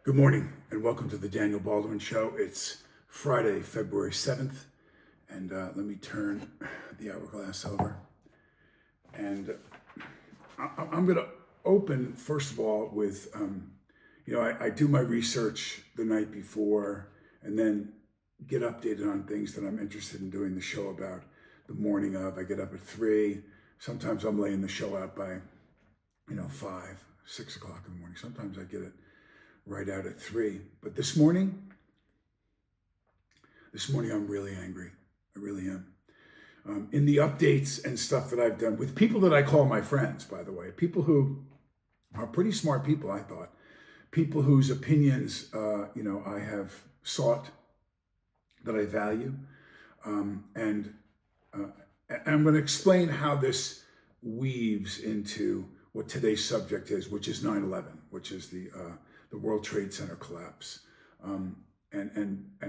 Good morning and welcome to the Daniel Baldwin Show. It's Friday, February 7th, and let me turn the hourglass over. And I'm going to open, first of all, with, I do my research the night before and then get updated on things that I'm interested in doing the show about the morning of. I get up at 3. Sometimes I'm laying the show out by, 5, 6 o'clock in the morning. Sometimes I get it right out at 3. But this morning I'm really angry. I really am. In the updates and stuff that I've done with people that I call my friends, by the way, people who are pretty smart people, I thought, people whose opinions, I have sought, that I value. And I'm going to explain how this weaves into what today's subject is, which is 9/11, which is the World Trade Center collapse, and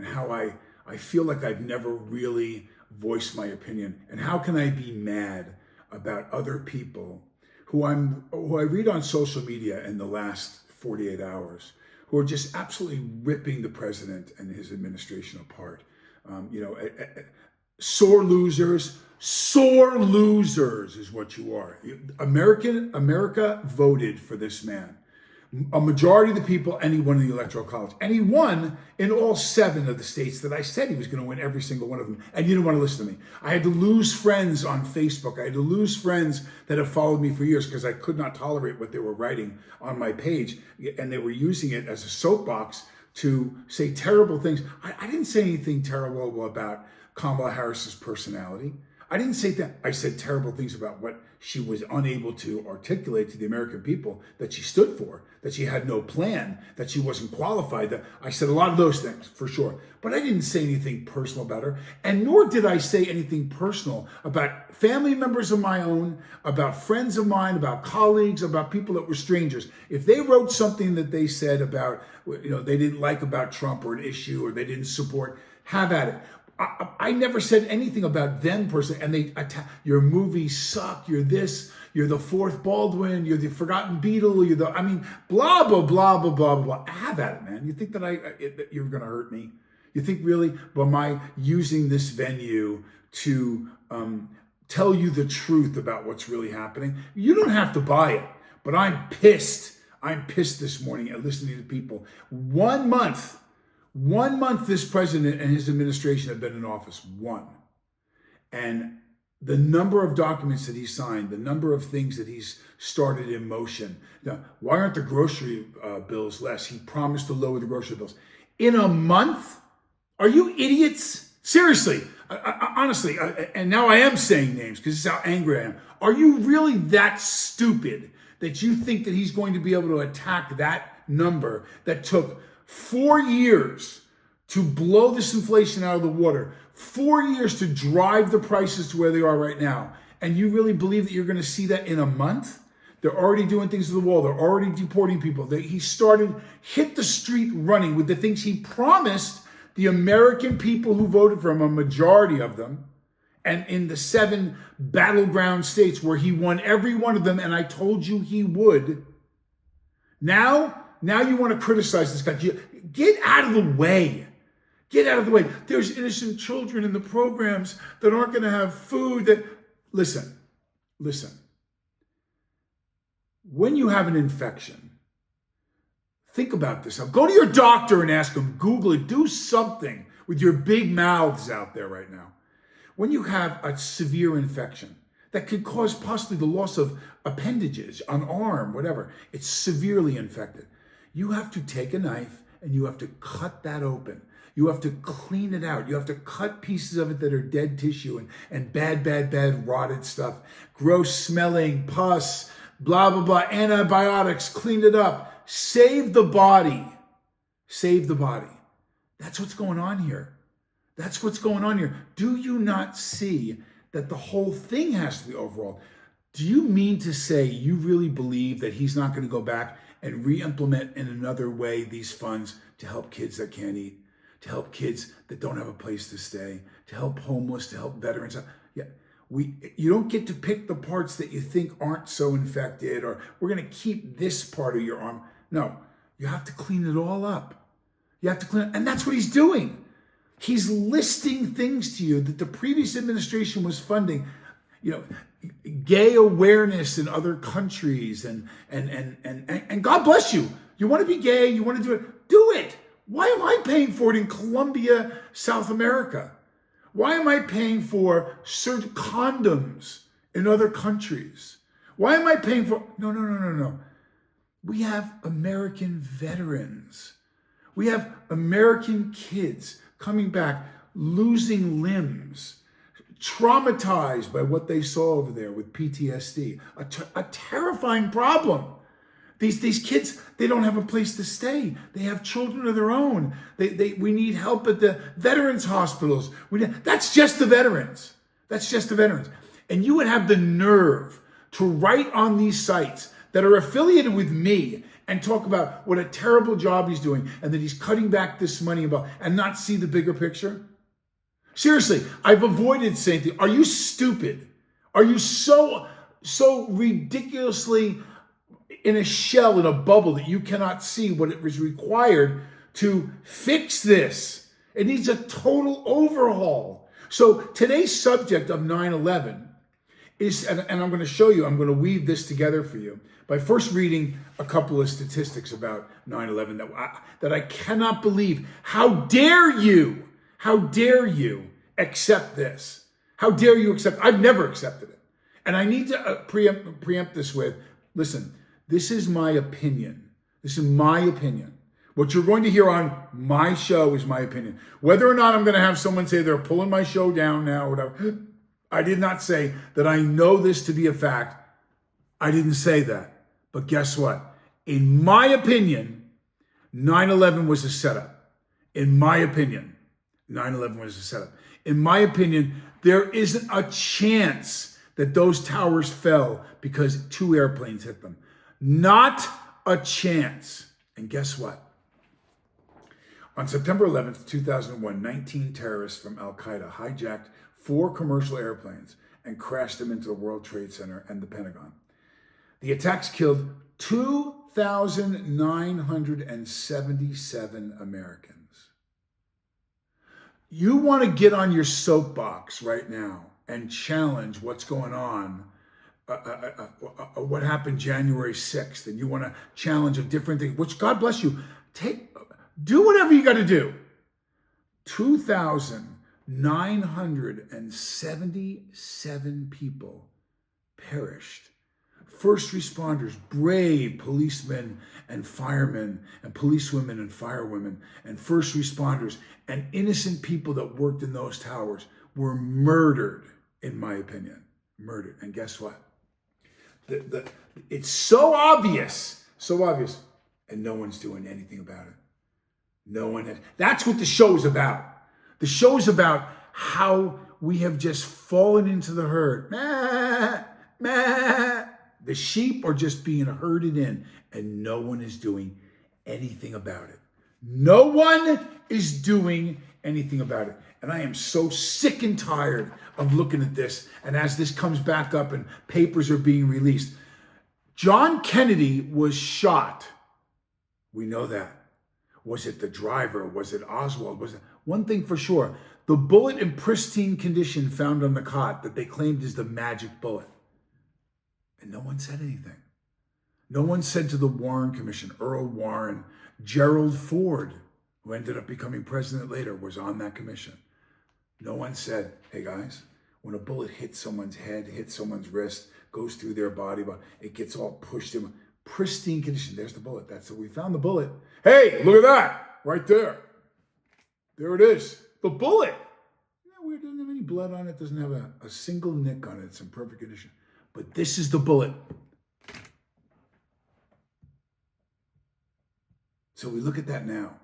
how I feel like I've never really voiced my opinion, and how can I be mad about other people who I read on social media in the last 48 hours, who are just absolutely ripping the president and his administration apart. Sore losers is what you are. America voted for this man. A majority of the people, and he won in the Electoral College. And he won in all 7 of the states that I said he was going to win every single one of them. And you didn't want to listen to me. I had to lose friends on Facebook. I had to lose friends that have followed me for years because I could not tolerate what they were writing on my page. And they were using it as a soapbox to say terrible things. I didn't say anything terrible about Kamala Harris's personality. I didn't say that. I said terrible things about what she was unable to articulate to the American people that she stood for, that she had no plan, that she wasn't qualified. I said a lot of those things, for sure. But I didn't say anything personal about her, and nor did I say anything personal about family members of my own, about friends of mine, about colleagues, about people that were strangers. If they wrote something that they said about, they didn't like about Trump or an issue, or they didn't support, have at it. I never said anything about them personally, and they attack. Your movies suck. You're this. You're the fourth Baldwin. You're the forgotten Beatle. Blah blah blah blah blah blah. Have at it, man. You think that you're going to hurt me? You think really? By my using this venue to tell you the truth about what's really happening, you don't have to buy it. But I'm pissed. I'm pissed this morning at listening to people. 1 month. 1 month this president and his administration have been in office. 1. And the number of documents that he signed, the number of things that he's started in motion. Now, why aren't the grocery bills less? He promised to lower the grocery bills. In a month? Are you idiots? Seriously, honestly, and now I am saying names because this is how angry I am. Are you really that stupid that you think that he's going to be able to attack that number that took 4 years to blow this inflation out of the water, 4 years to drive the prices to where they are right now, and you really believe that you're going to see that in a month? They're already doing things to the wall. They're already deporting people. He hit the street running with the things he promised the American people who voted for him, a majority of them, and in the 7 battleground states where he won every one of them, and I told you he would. Now you want to criticize this guy. Get out of the way. Get out of the way. There's innocent children in the programs that aren't going to have food. Listen. When you have an infection, think about this. Now, go to your doctor and ask him, Google it, do something with your big mouths out there right now. When you have a severe infection that could cause possibly the loss of appendages, an arm, whatever, it's severely infected. You have to take a knife and you have to cut that open. You have to clean it out. You have to cut pieces of it that are dead tissue and bad rotted stuff, gross smelling, pus, blah, blah, blah, antibiotics, clean it up. Save the body. Save the body. That's what's going on here. That's what's going on here. Do you not see that the whole thing has to be overhauled? Do you mean to say you really believe that he's not going to go back and re-implement in another way these funds to help kids that can't eat, to help kids that don't have a place to stay, to help homeless, to help veterans? Yeah, you don't get to pick the parts that you think aren't so infected, or we're going to keep this part of your arm. No, You have to clean it all up. You have to clean it. And that's what he's doing. He's listing things to you that the previous administration was funding. You know, gay awareness in other countries, and God bless you. You want to be gay, you want to do it. Why am I paying for it in Colombia, South America? Why am I paying for certain condoms in other countries? Why am I paying for? No. We have American veterans. We have American kids coming back, losing limbs, traumatized by what they saw over there with PTSD. A terrifying problem. These kids, they don't have a place to stay. They have children of their own. We need help at the veterans hospitals. That's just the veterans. That's just the veterans. And you would have the nerve to write on these sites that are affiliated with me and talk about what a terrible job he's doing and that he's cutting back this money and not see the bigger picture? Seriously, I've avoided saying things. Are you stupid? Are you so ridiculously in a shell, in a bubble, that you cannot see what it was required to fix this? It needs a total overhaul. So today's subject of 9/11 is, and I'm going to show you, I'm going to weave this together for you by first reading a couple of statistics about 9/11 that I cannot believe. How dare you accept this? How dare you accept? I've never accepted it. And I need to preempt this with, listen, this is my opinion. This is my opinion. What you're going to hear on my show is my opinion. Whether or not I'm going to have someone say they're pulling my show down now or whatever, I did not say that I know this to be a fact. I didn't say that. But guess what? In my opinion, 9/11 was a setup. In my opinion, 9/11 was a setup. In my opinion, there isn't a chance that those towers fell because two airplanes hit them. Not a chance. And guess what? On September 11th, 2001, 19 terrorists from Al-Qaeda hijacked 4 commercial airplanes and crashed them into the World Trade Center and the Pentagon. The attacks killed 2,977 Americans. You want to get on your soapbox right now and challenge what's going on, what happened January 6th, and you want to challenge a different thing, which God bless you, do whatever you got to do. 2,977 people perished. First responders, brave policemen and firemen and policewomen and firewomen and first responders and innocent people that worked in those towers were murdered, in my opinion. Murdered. And guess what? It's so obvious, and no one's doing anything about it. No one has. That's what the show is about. The show is about how we have just fallen into the herd. The sheep are just being herded in, and no one is doing anything about it. No one is doing anything about it. And I am so sick and tired of looking at this. And as this comes back up and papers are being released, John Kennedy was shot. We know that. Was it the driver? Was it Oswald? Was it one thing for sure? The bullet in pristine condition found on the cot that they claimed is the magic bullet. And no one said anything. No one said to the Warren Commission, Earl Warren, Gerald Ford, who ended up becoming president later, was on that commission. No one said, hey guys, when a bullet hits someone's head, hits someone's wrist, goes through their body, but it gets all pushed in pristine condition. There's the bullet. We found the bullet. Hey, look at that, right there. There it is, the bullet. It doesn't have any blood on it, doesn't have a single nick on it. It's in perfect condition. But this is the bullet. So we look at that now.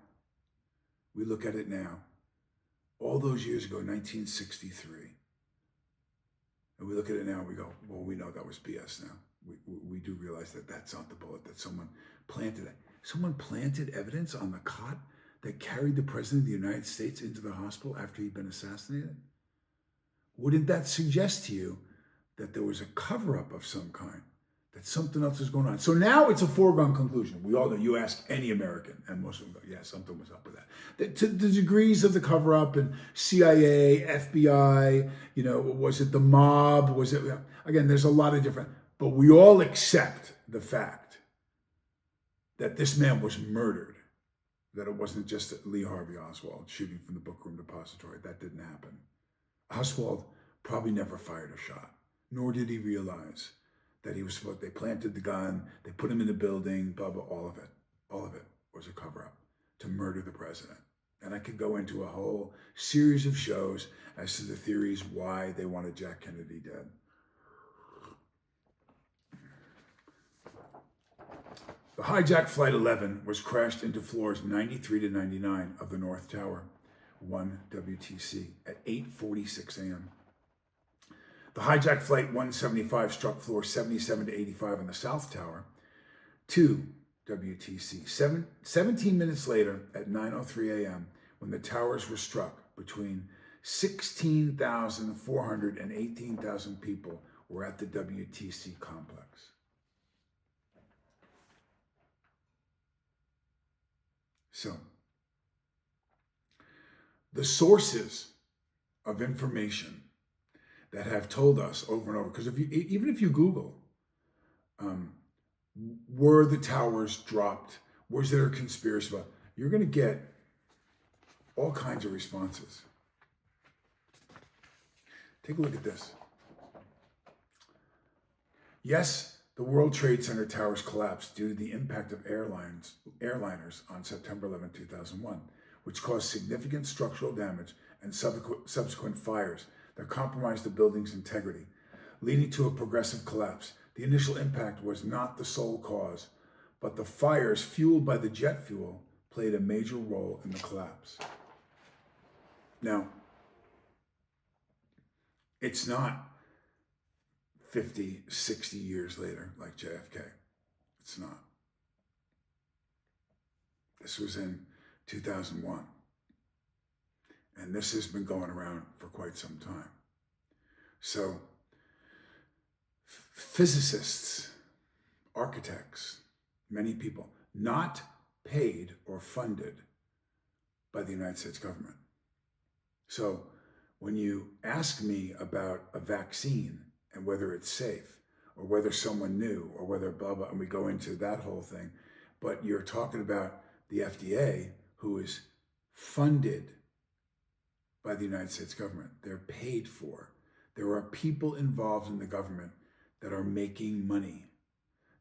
We look at it now. All those years ago, 1963. And we look at it now and we go, well, we know that was BS now. We do realize that that's not the bullet, that someone planted it. Someone planted evidence on the cot that carried the President of the United States into the hospital after he'd been assassinated? Wouldn't that suggest to you that there was a cover-up of some kind? that something else is going on. So now it's a foregone conclusion. We all know, you ask any American, and most of them go, yeah, something was up with that. To the degrees of the cover-up and CIA, FBI, was it the mob? Was it, again, there's a lot of different, but we all accept the fact that this man was murdered, that it wasn't just Lee Harvey Oswald shooting from the Bookroom Depository. That didn't happen. Oswald probably never fired a shot, nor did he realize that he was supposed, they planted the gun, they put him in the building, blah, blah, all of it was a cover-up to murder the president. And I could go into a whole series of shows as to the theories why they wanted Jack Kennedy dead. The hijacked Flight 11 was crashed into floors 93 to 99 of the North Tower 1 WTC at 8:46 a.m. The hijacked Flight 175 struck floor 77 to 85 on the South Tower 2 WTC. 17 minutes later at 9:03 a.m. when the towers were struck, between 16,400 and 18,000 people were at the WTC complex. So, the sources of information that have told us over and over, because even if you Google, were the towers dropped, was there a conspiracy about, you're going to get all kinds of responses. Take a look at this. Yes, the World Trade Center towers collapsed due to the impact of airliners on September 11, 2001, which caused significant structural damage and subsequent fires that compromised the building's integrity, leading to a progressive collapse. The initial impact was not the sole cause, but the fires fueled by the jet fuel played a major role in the collapse. Now, it's not 50, 60 years later like JFK. It's not. This was in 2001. And this has been going around for quite some time. So, physicists, architects, many people, not paid or funded by the United States government. So, when you ask me about a vaccine and whether it's safe, or whether someone knew, or whether blah, blah, and we go into that whole thing, but you're talking about the FDA, who is funded by the United States government. They're paid for. There are people involved in the government that are making money.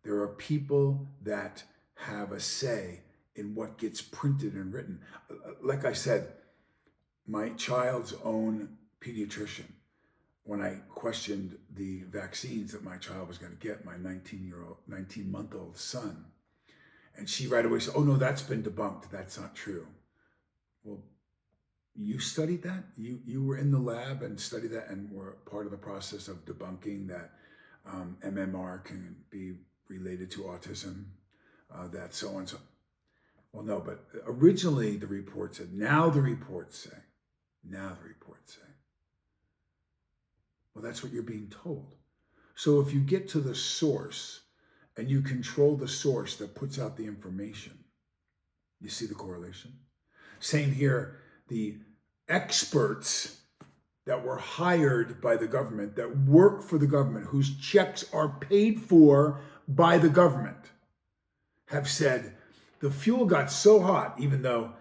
There are people that have a say in what gets printed and written. Like I said, my child's own pediatrician, when I questioned the vaccines that my child was going to get, my 19-month-old son, and she right away said, oh no, that's been debunked. That's not true. Well, you studied that? You were in the lab and studied that and were part of the process of debunking that MMR can be related to autism, that so and so. Well, no, but originally the report said, now the reports say. Well, that's what you're being told. So if you get to the source and you control the source that puts out the information, you see the correlation? Same here, the experts that were hired by the government, that work for the government, whose checks are paid for by the government, have said the fuel got so hot, even though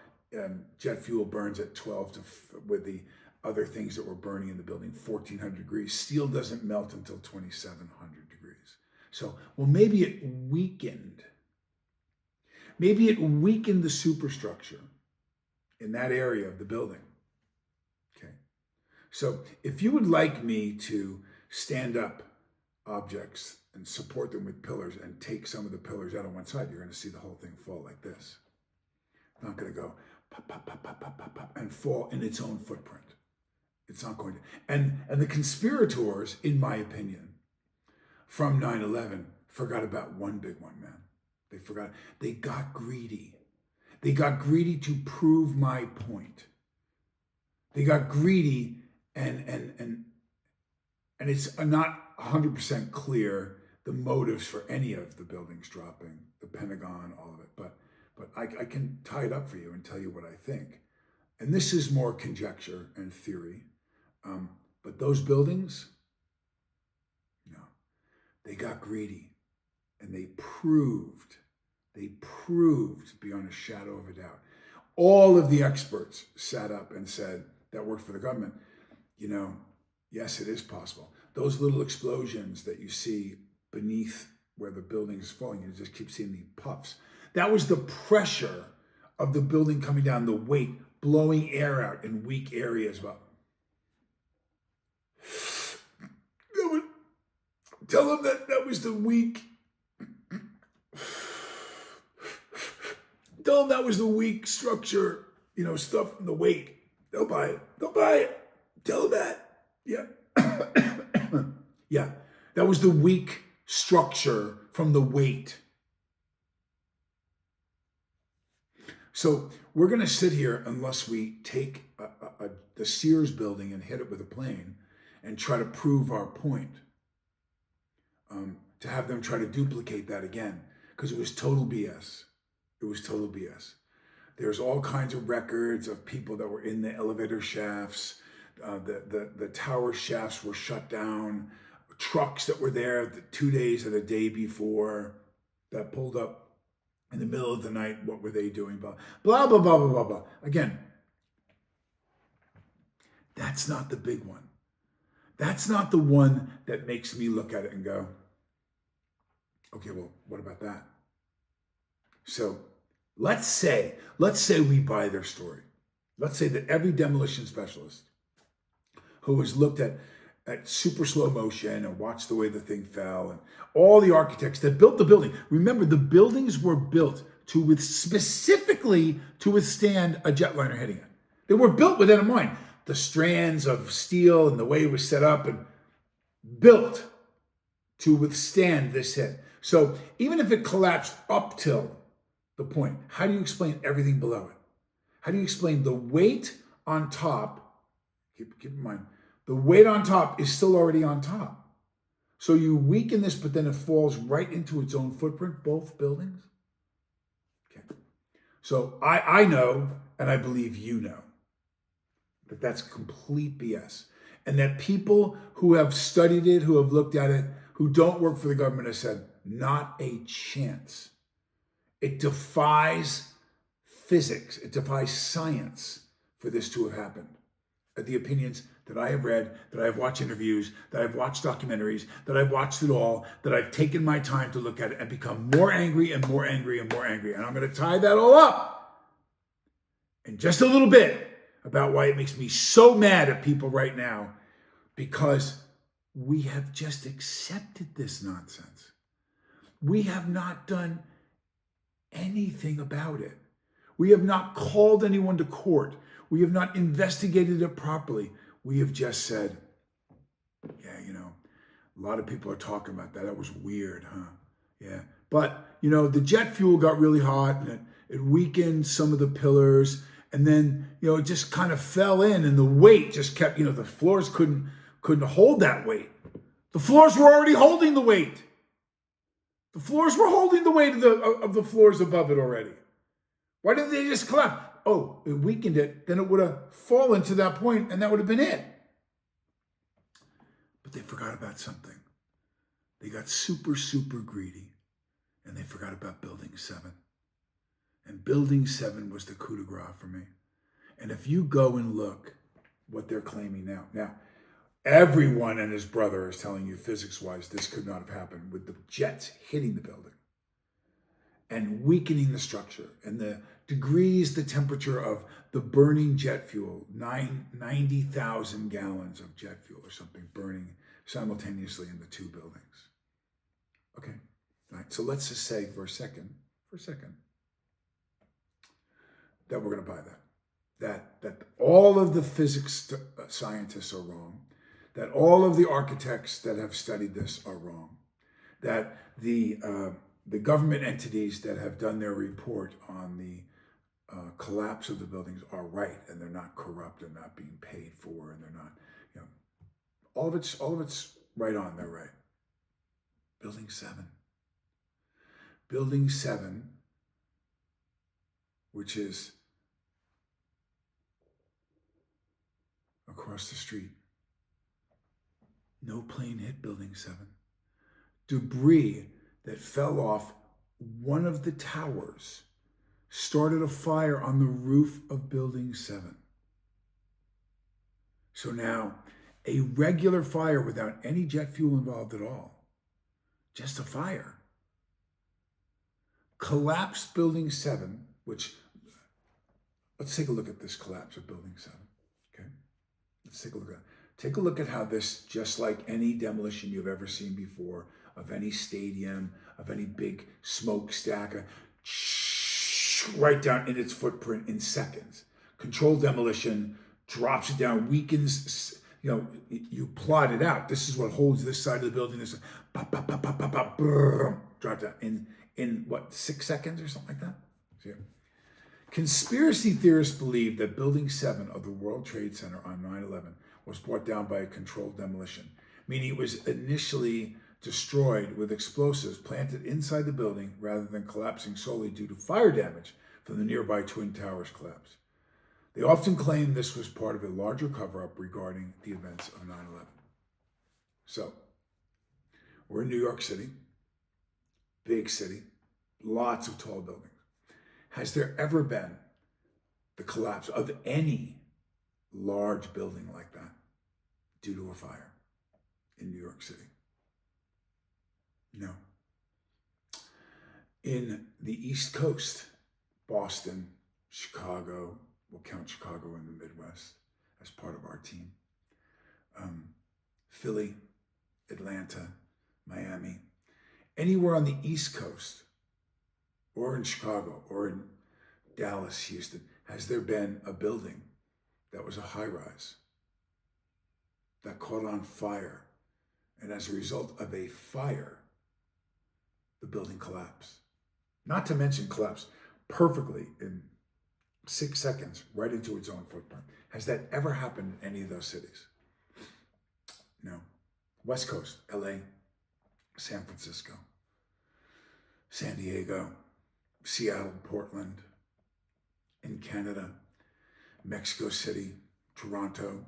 jet fuel burns at 12 with the other things that were burning in the building, 1,400 degrees. Steel doesn't melt until 2,700 degrees. So, well, maybe it weakened. Maybe it weakened the superstructure in that area of the building. Okay. So if you would like me to stand up objects and support them with pillars and take some of the pillars out on one side, you're going to see the whole thing fall like this. It's not going to go pop, pop, pop, pop, pop, pop, pop, and fall in its own footprint. It's not going to. And the conspirators, in my opinion, from 9/11 forgot about one big one, man. They forgot. They got greedy. They got greedy to prove my point. They got greedy, and it's not 100% clear the motives for any of the buildings dropping, the Pentagon, all of it. But I can tie it up for you and tell you what I think. And this is more conjecture and theory. But those buildings, no, they got greedy, and they proved beyond a shadow of a doubt. All of the experts sat up and said, that worked for the government, yes, it is possible. Those little explosions that you see beneath where the building is falling, you just keep seeing the puffs. That was the pressure of the building coming down, the weight, blowing air out in weak areas. Well, tell them that was the weak. Tell them that was the weak structure, stuff from the weight. They'll buy it. They'll buy it. Tell them that. Yeah. Yeah. That was the weak structure from the weight. So we're going to sit here unless we take the Sears building and hit it with a plane and try to prove our point. To have them try to duplicate that again, because it was total BS. It was total BS. There's all kinds of records of people that were in the elevator shafts. The tower shafts were shut down. Trucks that were there the 2 days or the day before that pulled up in the middle of the night. What were they doing? Blah, blah, blah, blah, blah, blah. Again, that's not the big one. That's not the one that makes me look at it and go, okay, well, what about that? So let's say we buy their story. Let's say that every demolition specialist who has looked at super slow motion and watched the way the thing fell, and all the architects that built the building. Remember, the buildings were built specifically to withstand a jetliner hitting it. They were built with that in mind. The strands of steel and the way it was set up and built to withstand this hit. So even if it collapsed up till the point, how do you explain everything below it? How do you explain the weight on top? Keep in mind, the weight on top is still already on top. So you weaken this, but then it falls right into its own footprint, both buildings? Okay. So I know, and I believe you know, that that's complete BS. And that people who have studied it, who have looked at it, who don't work for the government have said, not a chance. It defies physics. It defies science for this to have happened. The opinions that I have read, that I've watched interviews, that I've watched documentaries, that I've watched it all, that I've taken my time to look at it and become more angry and more angry and more angry. And I'm going to tie that all up in just a little bit about why it makes me so mad at people right now, because we have just accepted this nonsense. We have not done anything about it. We have not called anyone to court. We have not investigated it properly. We have just said, yeah, a lot of people are talking about that. That was weird, huh? Yeah. But, the jet fuel got really hot and it weakened some of the pillars. And then, it just kind of fell in and the weight just kept, the floors couldn't hold that weight. The floors were already holding the weight. The floors were holding the weight of the floors above it already. Why didn't they just collapse? Oh, it weakened it, then it would have fallen to that point and that would have been it. But they forgot about something. They got super, super greedy and they forgot about Building 7. And Building 7 was the coup de grace for me. And if you go and look what they're claiming now, everyone and his brother is telling you physics-wise this could not have happened with the jets hitting the building and weakening the structure and the degrees, the temperature of the burning jet fuel, 90,000 gallons of jet fuel or something burning simultaneously in the two buildings. Okay, all right, so let's just say for a second, that we're going to buy that all of the physics scientists are wrong, that all of the architects that have studied this are wrong, that the government entities that have done their report on the collapse of the buildings are right, and they're not corrupt and not being paid for, and they're not, all of it's right on. They're right. Building 7. Building 7, which is across the street. No plane hit Building 7. Debris that fell off one of the towers started a fire on the roof of Building 7. So now, a regular fire without any jet fuel involved at all, just a fire, collapsed Building 7, which, let's take a look at this collapse of Building 7, okay? Let's take a look at it. Take a look at how this, just like any demolition you've ever seen before, of any stadium, of any big smokestack, right down in its footprint in seconds. Controlled demolition, drops it down, weakens, you plot it out. This is what holds this side of the building. This drop down in what, 6 seconds or something like that? See? Conspiracy theorists believe that Building 7 of the World Trade Center on 9/11 was brought down by a controlled demolition, meaning it was initially destroyed with explosives planted inside the building rather than collapsing solely due to fire damage from the nearby Twin Towers collapse. They often claim this was part of a larger cover-up regarding the events of 9/11. So, we're in New York City, big city, lots of tall buildings. Has there ever been the collapse of any large building like that due to a fire in New York City? No. In the East Coast, Boston, Chicago, we'll count Chicago in the Midwest as part of our team, Philly, Atlanta, Miami, anywhere on the East Coast, or in Chicago, or in Dallas, Houston, has there been a building that was a high-rise that caught on fire, and as a result of a fire, the building collapsed? Not to mention collapsed perfectly in 6 seconds right into its own footprint. Has that ever happened in any of those cities? No. West Coast, LA, San Francisco, San Diego, Seattle, Portland, in Canada, Mexico City, Toronto,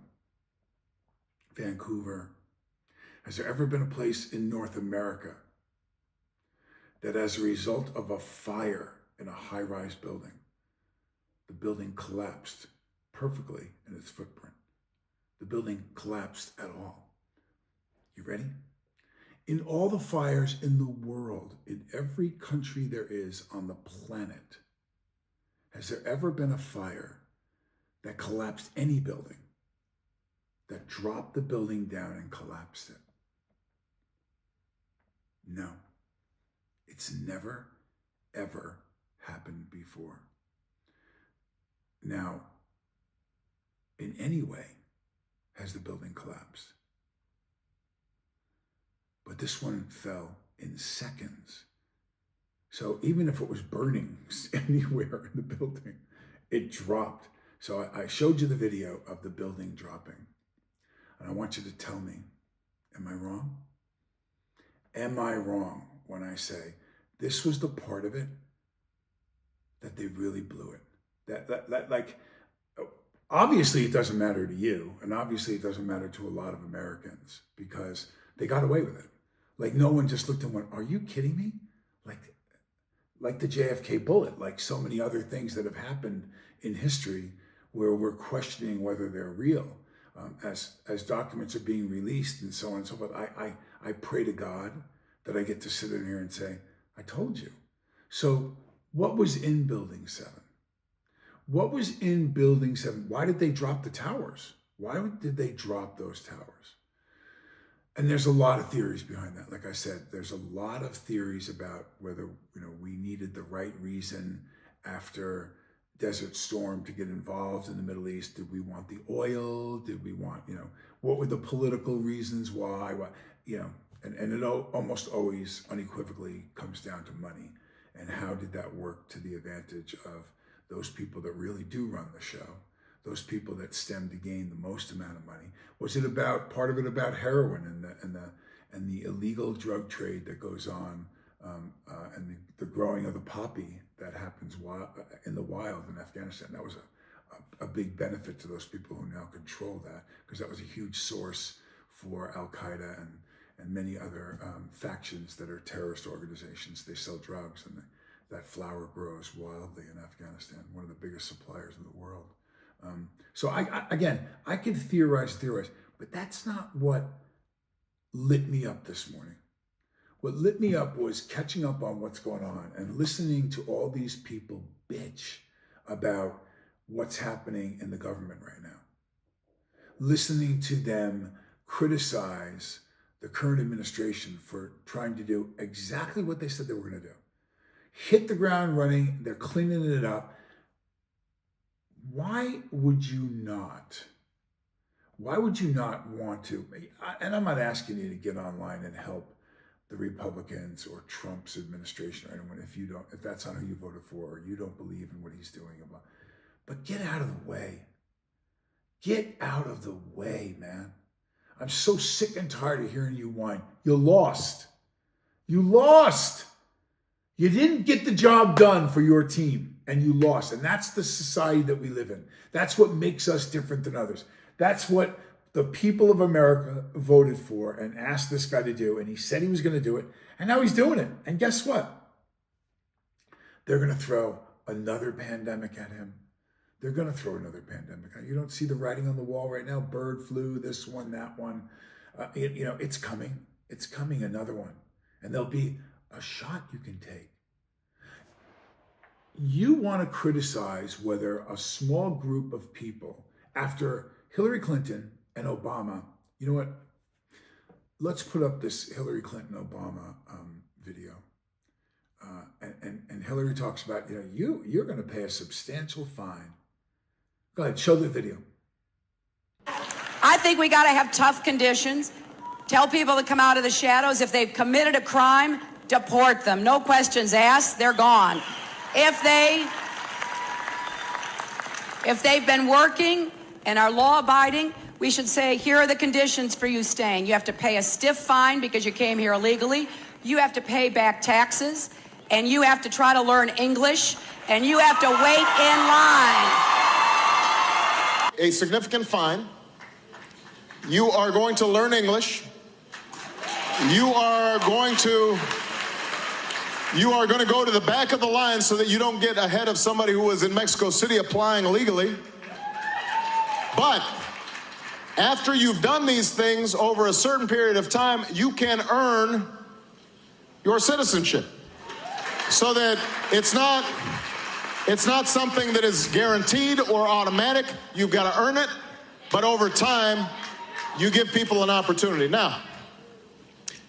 Vancouver. Has there ever been a place in North America that as a result of a fire in a high-rise building, the building collapsed perfectly in its footprint? The building collapsed at all. You ready? In all the fires in the world, in every country there is on the planet, has there ever been a fire that collapsed any building, that dropped the building down and collapsed it? No. It's never, ever happened before. Now, in any way, has the building collapsed? But this one fell in seconds. So even if it was burning anywhere in the building, it dropped. So I showed you the video of the building dropping. And I want you to tell me, am I wrong? Am I wrong when I say this was the part of it that they really blew it? That like, obviously it doesn't matter to you, and obviously it doesn't matter to a lot of Americans because they got away with it. Like no one just looked and went, "Are you kidding me?" Like the JFK bullet, like so many other things that have happened in history where we're questioning whether they're real. As documents are being released and so on and so forth, I pray to God that I get to sit in here and say, I told you. So what was in Building 7? What was in Building 7? Why did they drop the towers? Why did they drop those towers? And there's a lot of theories behind that. Like I said, there's a lot of theories about whether we needed the right reason after Desert Storm to get involved in the Middle East. Did we want the oil? Did we want, what were the political reasons why? And it almost always unequivocally comes down to money. And how did that work to the advantage of those people that really do run the show? Those people that stand to gain the most amount of money? Was it part of it about heroin and the illegal drug trade that goes on, and the growing of the poppy that happens in the wild in Afghanistan. That was a big benefit to those people who now control that, because that was a huge source for Al-Qaeda and many other factions that are terrorist organizations. They sell drugs, and that flower grows wildly in Afghanistan, one of the biggest suppliers in the world. So I can theorize, but that's not what lit me up this morning. What lit me up was catching up on what's going on and listening to all these people bitch about what's happening in the government right now. Listening to them criticize the current administration for trying to do exactly what they said they were going to do. Hit the ground running, they're cleaning it up. Why would you not want to, and I'm not asking you to get online and help the Republicans or Trump's administration or anyone if that's not who you voted for or you don't believe in what he's doing but get out of the way. Get out of the way, man. I'm so sick and tired of hearing you whine. You lost. You lost. You didn't get the job done for your team, and you lost. And that's the society that we live in. That's what makes us different than others. That's what the people of America voted for and asked this guy to do. And he said he was going to do it. And now he's doing it. And guess what? They're going to throw another pandemic at him. They're going to throw another pandemic. You don't see the writing on the wall right now. Bird flu, this one, that one. It's coming. It's coming, another one. And there'll be a shot you can take. You want to criticize whether a small group of people, after Hillary Clinton and Obama, you know what? Let's put up this Hillary Clinton-Obama video. And Hillary talks about, you're going to pay a substantial fine. Go ahead, show the video. I think we got to have tough conditions. Tell people to come out of the shadows. If they've committed a crime, deport them. No questions asked, they're gone. If they've been working and are law-abiding, we should say, here are the conditions for you staying. You have to pay a stiff fine because you came here illegally. You have to pay back taxes, and you have to try to learn English, and you have to wait in line. A significant fine. You are going to learn English. You are going to go to the back of the line so that you don't get ahead of somebody who was in Mexico City applying illegally. But after you've done these things over a certain period of time, you can earn your citizenship. So that it's not something that is guaranteed or automatic. You've got to earn it, but over time, you give people an opportunity. Now,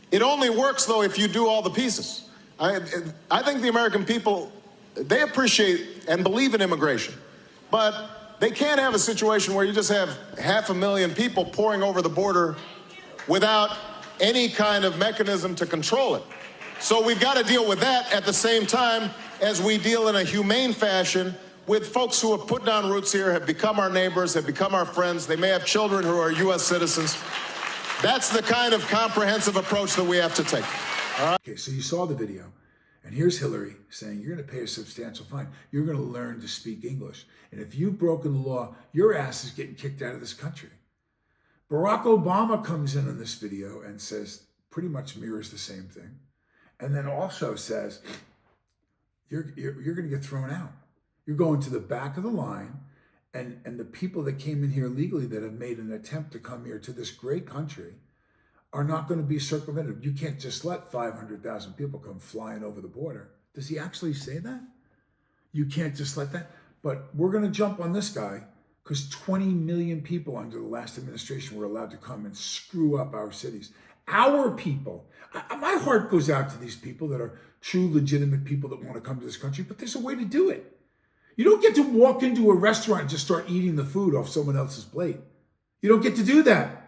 it only works, though, if you do all the pieces. I think the American people, they appreciate and believe in immigration, but they can't have a situation where you just have 500,000 people pouring over the border without any kind of mechanism to control it. So we've got to deal with that at the same time as we deal in a humane fashion with folks who have put down roots here, have become our neighbors, have become our friends. They may have children who are U.S. citizens. That's the kind of comprehensive approach that we have to take. All right. Okay, so you saw the video, and here's Hillary saying you're going to pay a substantial fine. You're going to learn to speak English. And if you've broken the law, your ass is getting kicked out of this country. Barack Obama comes in on this video and says, pretty much mirrors the same thing. And then also says, you're going to get thrown out. You're going to the back of the line, and the people that came in here legally that have made an attempt to come here to this great country are not going to be circumvented. You can't just let 500,000 people come flying over the border. Does he actually say that? You can't just let that? But we're going to jump on this guy because 20 million people under the last administration were allowed to come and screw up our cities. Our people. My heart goes out to these people that are true, legitimate people that want to come to this country, but there's a way to do it. You don't get to walk into a restaurant and just start eating the food off someone else's plate. You don't get to do that.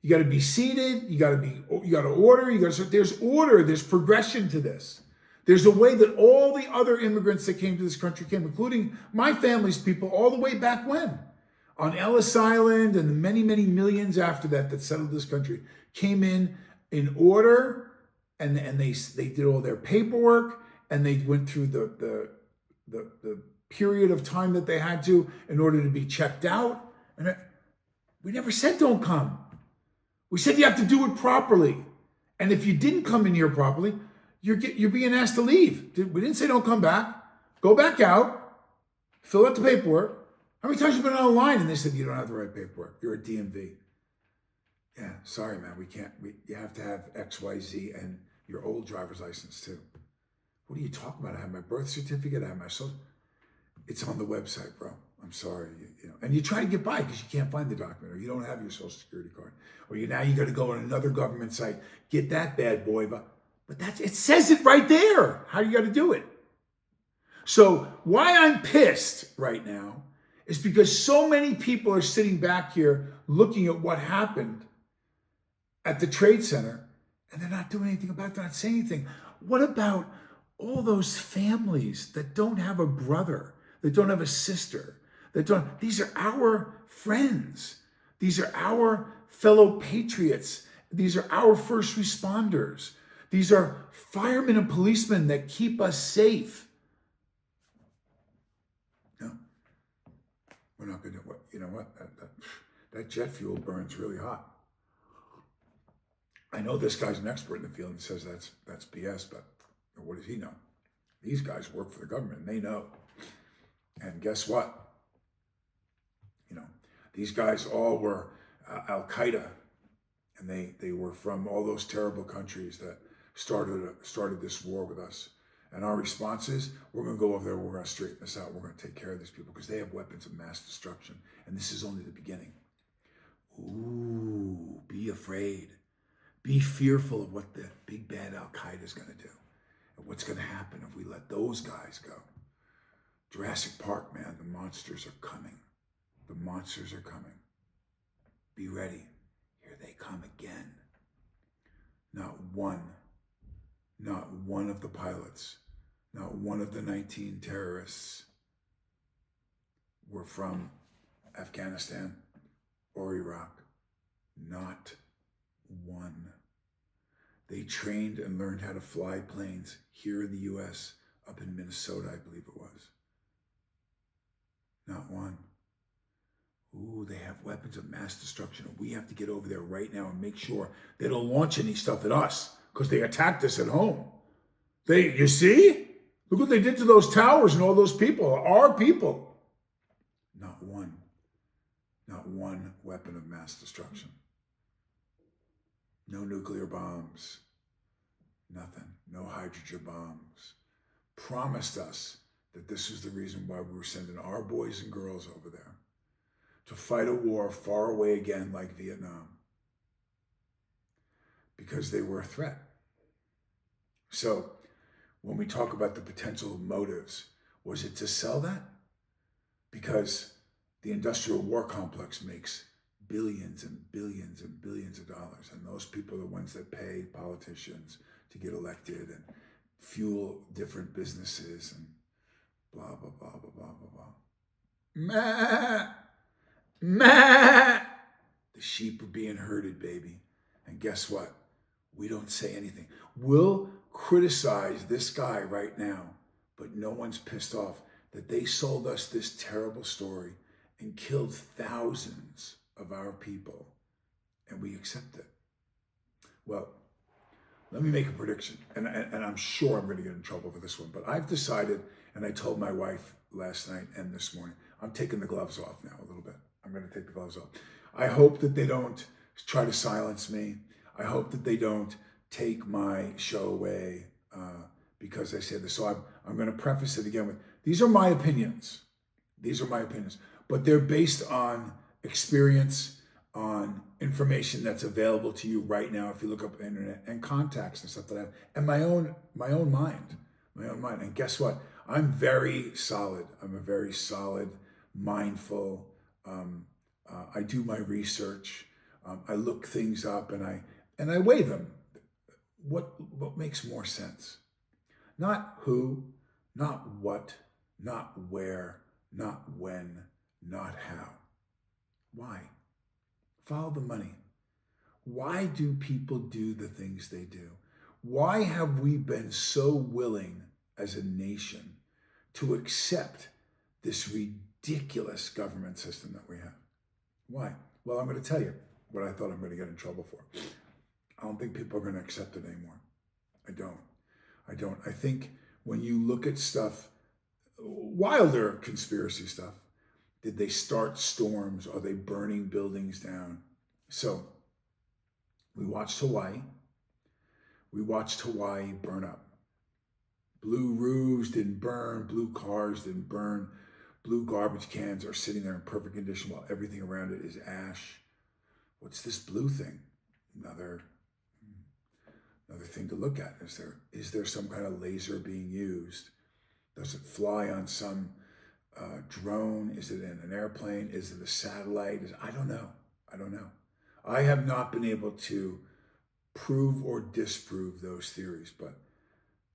You got to be seated. You got to order. There's order. There's progression to this. There's a way that all the other immigrants that came to this country came, including my family's people, all the way back when. On Ellis Island and the many, many millions after that settled this country, came in in order, and they did all their paperwork, and they went through the period of time that they had to in order to be checked out. And we never said don't come. We said you have to do it properly. And if you didn't come in here properly, you're being asked to leave. We didn't say don't come back. Go back out, fill out the paperwork. How many times have you been on a line and they said you don't have the right paperwork? You're a DMV. Yeah, sorry, man. You have to have X, Y, Z and your old driver's license too. What are you talking about? I have my birth certificate. I have my social. It's on the website, bro. I'm sorry. You know, and you try to get by because you can't find the document, or you don't have your social security card, or you got to go on another government site, get that bad boy. But it says it right there. How you got to do it. So why I'm pissed right now is because so many people are sitting back here looking at what happened at the Trade Center, and they're not doing anything about it. They're not saying anything. What about all those families that don't have a brother, that don't have a sister, these are our friends. These are our fellow patriots. These are our first responders. These are firemen and policemen that keep us safe. No, we're not going to, you know what? That jet fuel burns really hot. I know this guy's an expert in the field and says that's BS, but what does he know? These guys work for the government and they know. And guess what? You know, these guys all were Al-Qaeda, and they were from all those terrible countries that started this war with us. And our response is, we're going to go over there, we're going to straighten this out, we're going to take care of these people because they have weapons of mass destruction. And this is only the beginning. Ooh, be afraid. Be fearful of what the big bad Al-Qaeda is going to do and what's going to happen if we let those guys go. Jurassic Park, man, the monsters are coming. The monsters are coming. Be ready. Here they come again. Not one of the pilots, not one of the 19 terrorists were from Afghanistan or Iraq. Not one. They trained and learned how to fly planes here in the U.S., up in Minnesota, I believe it was. Not one. Ooh, they have weapons of mass destruction. We have to get over there right now and make sure they don't launch any stuff at us because they attacked us at home. You see? Look what they did to those towers and all those people, our people. Not one weapon of mass destruction. No nuclear bombs, nothing, no hydrogen bombs. Promised us that this was the reason why we were sending our boys and girls over there to fight a war far away again like Vietnam because they were a threat. So when we talk about the potential motives, was it to sell that? Because the industrial war complex makes billions and billions and billions of dollars. And those people are the ones that pay politicians to get elected and fuel different businesses and blah, blah, blah, blah, blah, blah, blah. Meh. Meh. The sheep are being herded, baby. And guess what? We don't say anything. We'll criticize this guy right now, but no one's pissed off that they sold us this terrible story and killed thousands of our people, and we accept it. Well, let me make a prediction, and I'm sure I'm going to get in trouble for this one, but I've decided, and I told my wife last night and this morning, I'm taking the gloves off now a little bit. I'm going to take the gloves off. I hope that they don't try to silence me. I hope that they don't take my show away because I said this. So I'm going to preface it again with, these are my opinions. These are my opinions, but they're based on experience, on information that's available to you right now if you look up the internet, and contacts and stuff like that, and my own mind. And guess what? I'm very solid. I'm a very solid, mindful. I do my research. I look things up and I weigh them. What makes more sense? Not who, not what, not where, not when, not how. Why? Follow the money. Why do people do the things they do? Why have we been so willing as a nation to accept this ridiculous government system that we have? Why? Well, I'm going to tell you what I thought I'm going to get in trouble for. I don't think people are going to accept it anymore. I don't. I think when you look at stuff, wilder conspiracy stuff, did they start storms? Are they burning buildings down? So we watched Hawaii. We watched Hawaii burn up. Blue roofs didn't burn. Blue cars didn't burn. Blue garbage cans are sitting there in perfect condition while everything around it is ash. What's this blue thing? Another thing to look at. Is there some kind of laser being used? Does it fly on some drone? Is it in an airplane? Is it a satellite? I don't know. I have not been able to prove or disprove those theories, but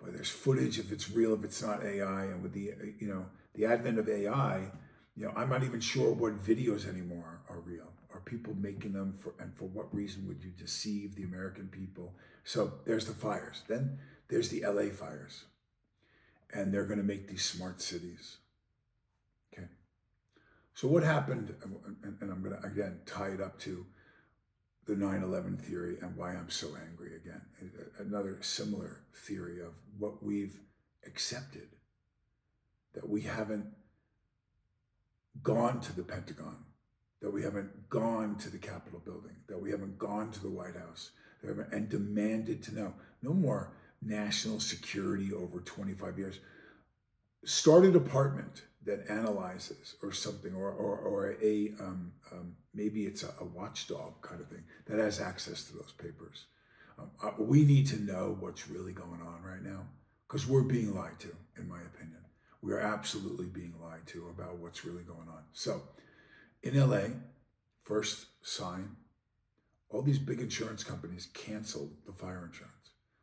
there's footage if it's real, if it's not AI, and with the advent of AI, I'm not even sure what videos anymore are real. Are people making them and for what reason would you deceive the American people? So there's the fires. Then there's the LA fires. And they're going to make these smart cities. Okay. So what happened, and I'm going to, again, tie it up to the 9/11 theory and why I'm so angry again. Another similar theory of what we've accepted, that we haven't gone to the Pentagon, that we haven't gone to the Capitol building, that we haven't gone to the White House, and demanded to know. No more national security over 25 years. Start a department that analyzes or something, or a maybe it's a watchdog kind of thing that has access to those papers. We need to know what's really going on right now, because we're being lied to, in my opinion. We are absolutely being lied to about what's really going on. So in LA, first sign, all these big insurance companies canceled the fire insurance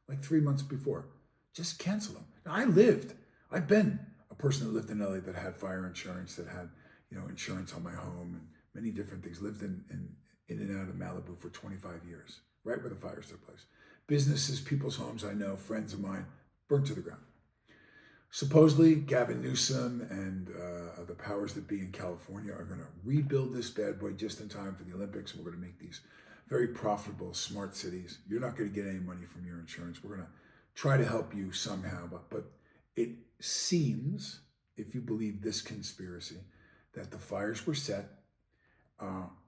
like 3 months before. Just cancel them. Now, I've been a person that lived in LA that had fire insurance, that had, insurance on my home and many different things. Lived in and out of Malibu for 25 years, right where the fires took place. Businesses, people's homes I know, friends of mine, burnt to the ground. Supposedly, Gavin Newsom and the powers that be in California are going to rebuild this bad boy just in time for the Olympics. We're going to make these very profitable, smart cities. You're not going to get any money from your insurance. We're going to try to help you somehow. But it seems, if you believe this conspiracy, that the fires were set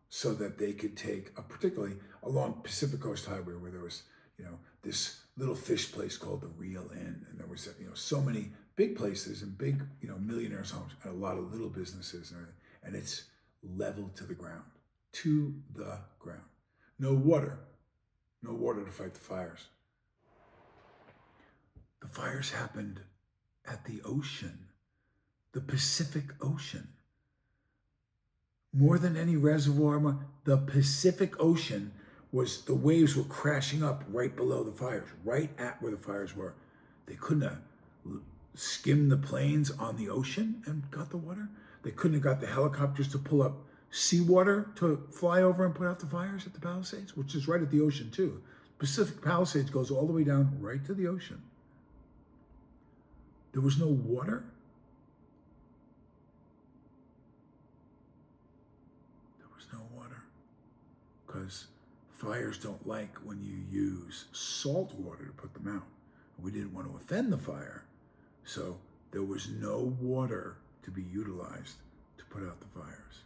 so that they could take, particularly along Pacific Coast Highway, where there was, this little fish place called the Real Inn. And there was, so many big places and big, millionaires' homes and a lot of little businesses and everything. And it's leveled to the ground. To the ground. No water to fight the fires. The fires happened at the ocean, the Pacific Ocean. More than any reservoir, the Pacific Ocean the waves were crashing up right below the fires, right at where the fires were. They couldn't have skimmed the planes on the ocean and got the water. They couldn't have got the helicopters to pull up seawater to fly over and put out the fires at the Palisades, which is right at the ocean too. Pacific Palisades goes all the way down right to the ocean. There was no water. There was no water because fires don't like when you use salt water to put them out. We didn't want to offend the fire, so there was no water to be utilized to put out the fires.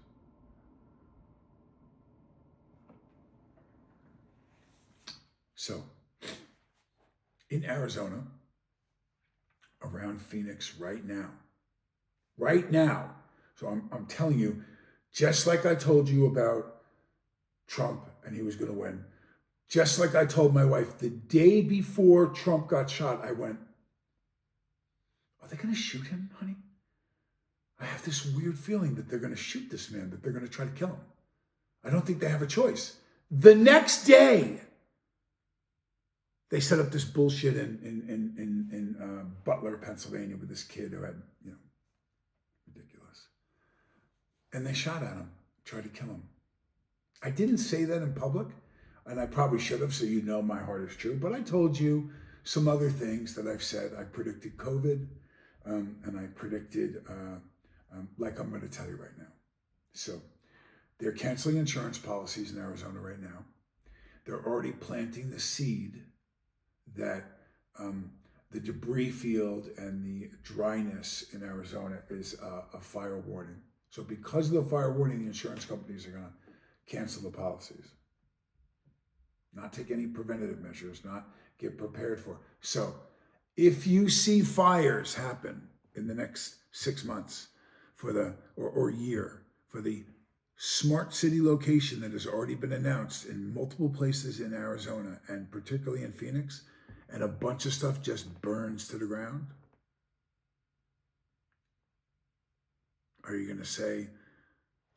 So, in Arizona, around Phoenix right now, so I'm telling you, just like I told you about Trump and he was going to win, just like I told my wife the day before Trump got shot, I went, are they going to shoot him, honey? I have this weird feeling that they're going to shoot this man, that they're going to try to kill him. I don't think they have a choice. The next day, they set up this bullshit in Butler, Pennsylvania, with this kid who had, ridiculous. And they shot at him, tried to kill him. I didn't say that in public. and I probably should have, so you know my heart is true, but I told you some other things that I've said. I predicted COVID, and I predicted, like I'm going to tell you right now. So they're canceling insurance policies in Arizona right now. They're already planting the seed that the debris field and the dryness in Arizona is a fire warning. So because of the fire warning, the insurance companies are going to cancel the policies. Not take any preventative measures, not get prepared for. So if you see fires happen in the next 6 months for the or year for the smart city location that has already been announced in multiple places in Arizona and particularly in Phoenix, and a bunch of stuff just burns to the ground, are you going to say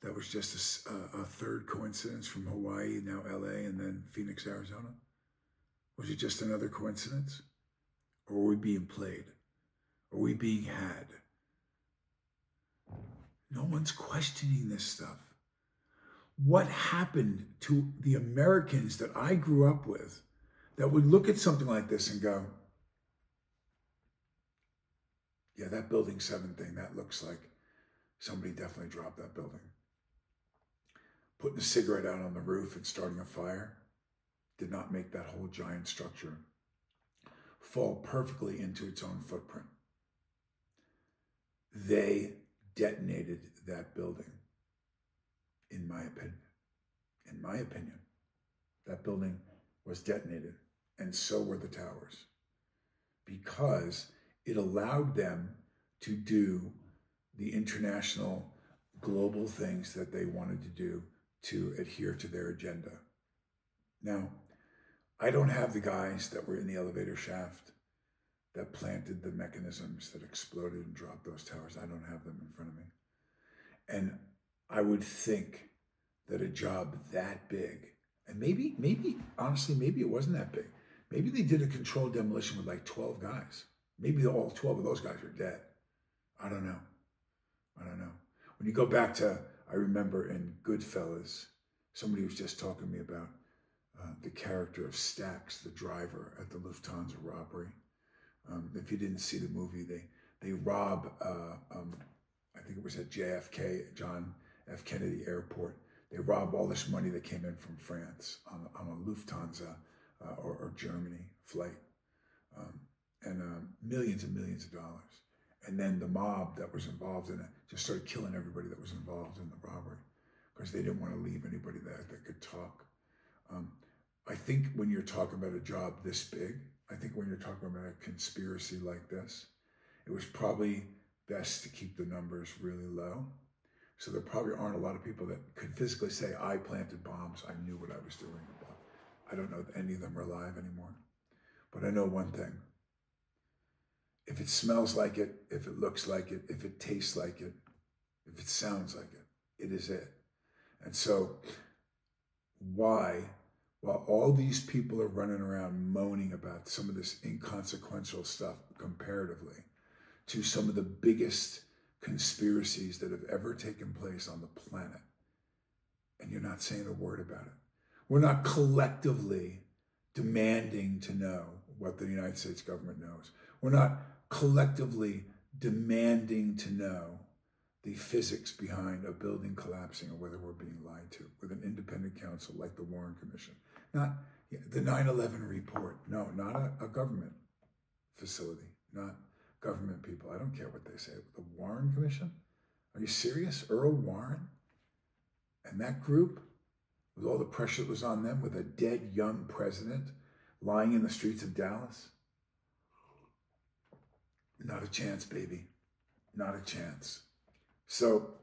that was just a third coincidence from Hawaii, now LA, and then Phoenix, Arizona? Was it just another coincidence? Or were we being played? Are we being had? No one's questioning this stuff. What happened to the Americans that I grew up with that would look at something like this and go, yeah, that Building 7 thing, that looks like somebody definitely dropped that building. Putting a cigarette out on the roof and starting a fire did not make that whole giant structure fall perfectly into its own footprint. They detonated that building, in my opinion. In my opinion, that building was detonated, and so were the towers, because it allowed them to do the international global things that they wanted to do to adhere to their agenda. Now, I don't have the guys that were in the elevator shaft that planted the mechanisms that exploded and dropped those towers. I don't have them in front of me. And I would think that a job that big, and maybe, honestly, maybe it wasn't that big. Maybe they did a controlled demolition with like 12 guys. Maybe all 12 of those guys are dead. I don't know. When you go back to, I remember in Goodfellas, somebody was just talking to me about the character of Stax, the driver at the Lufthansa robbery. If you didn't see the movie, they rob, I think it was at JFK, John F. Kennedy Airport. They rob all this money that came in from France on a Lufthansa or Germany flight, and millions and millions of dollars. And then the mob that was involved in it just started killing everybody that was involved in the robbery because they didn't want to leave anybody there that could talk. I think when you're talking about a job this big, I think when you're talking about a conspiracy like this, it was probably best to keep the numbers really low. So there probably aren't a lot of people that could physically say, I planted bombs, I knew what I was doing. I don't know if any of them are alive anymore. But I know one thing. If it smells like it, if it looks like it, if it tastes like it, if it sounds like it, it is it. And so why, while all these people are running around moaning about some of this inconsequential stuff comparatively to some of the biggest conspiracies that have ever taken place on the planet, and you're not saying a word about it? We're not collectively demanding to know what the United States government knows. We're not collectively demanding to know the physics behind a building collapsing or whether we're being lied to with an independent counsel like the Warren Commission. Not the 9/11 report. No, not a government facility, not government people. I don't care what they say. The Warren Commission? Are you serious? Earl Warren? And that group, with all the pressure that was on them, with a dead young president lying in the streets of Dallas? Not a chance, baby. Not a chance. So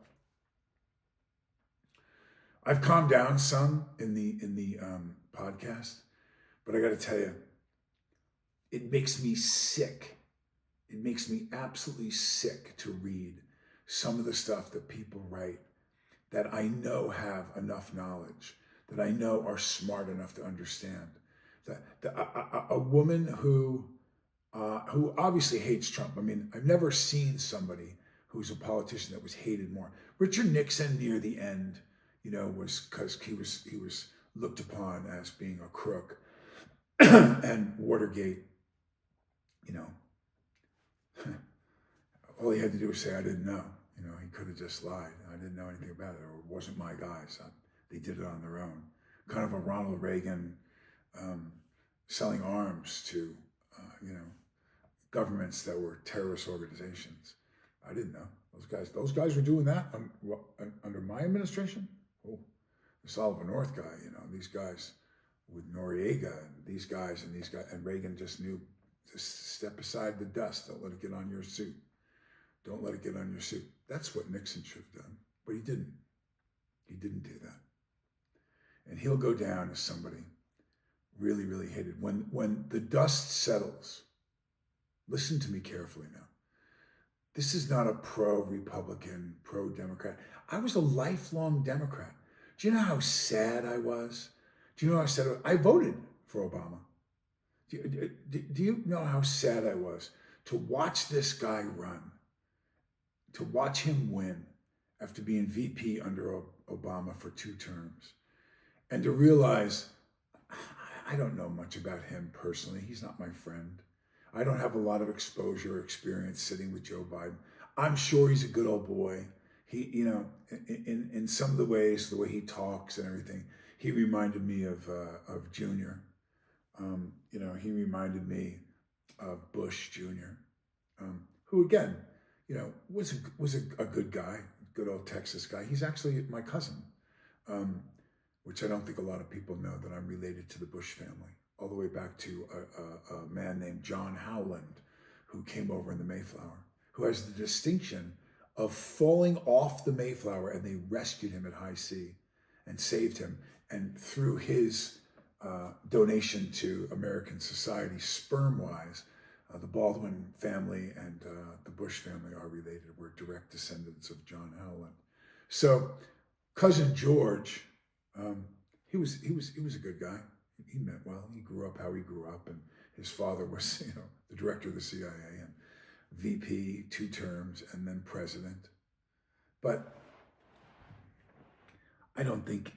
I've calmed down some in the podcast, but I got to tell you, it makes me sick. It makes me absolutely sick to read some of the stuff that people write that I know have enough knowledge, that I know are smart enough to understand. A woman who obviously hates Trump. I mean, I've never seen somebody who's a politician that was hated more. Richard Nixon near the end, was because he was looked upon as being a crook. And Watergate, you know, all he had to do was say, I didn't know. You know, he could have just lied. I didn't know anything about it, or it wasn't my guys. They did it on their own. Kind of a Ronald Reagan selling arms to, governments that were terrorist organizations. I didn't know. Those guys were doing that under my administration. Oh, the Sullivan North guy, these guys with Noriega and these guys, and Reagan just knew, just step aside the dust. Don't let it get on your suit. Don't let it get on your suit. That's what Nixon should have done, but he didn't. He didn't do that. And he'll go down as somebody really, really hated. When the dust settles, listen to me carefully now. This is not a pro-Republican, pro-Democrat. I was a lifelong Democrat. Do you know how sad I was? Do you know how sad I voted for Obama? Do you know how sad I was to watch this guy run, to watch him win after being VP under Obama for 2 terms, and to realize I don't know much about him personally. He's not my friend. I don't have a lot of exposure or experience sitting with Joe Biden. I'm sure he's a good old boy. He, in some of the ways, the way he talks and everything, he reminded me of Junior. He reminded me of Bush Jr., who again, was a good guy, good old Texas guy. He's actually my cousin, which I don't think a lot of people know, that I'm related to the Bush family, all the way back to a man named John Howland, who came over in the Mayflower, who has the distinction of falling off the Mayflower, and they rescued him at high sea and saved him. And through his donation to American society, sperm-wise, the Baldwin family and the Bush family are related. We're direct descendants of John Howland. So, cousin George, he was a good guy. He meant well. He grew up how he grew up, and his father was, the director of the CIA and VP 2 terms, and then president. But I don't think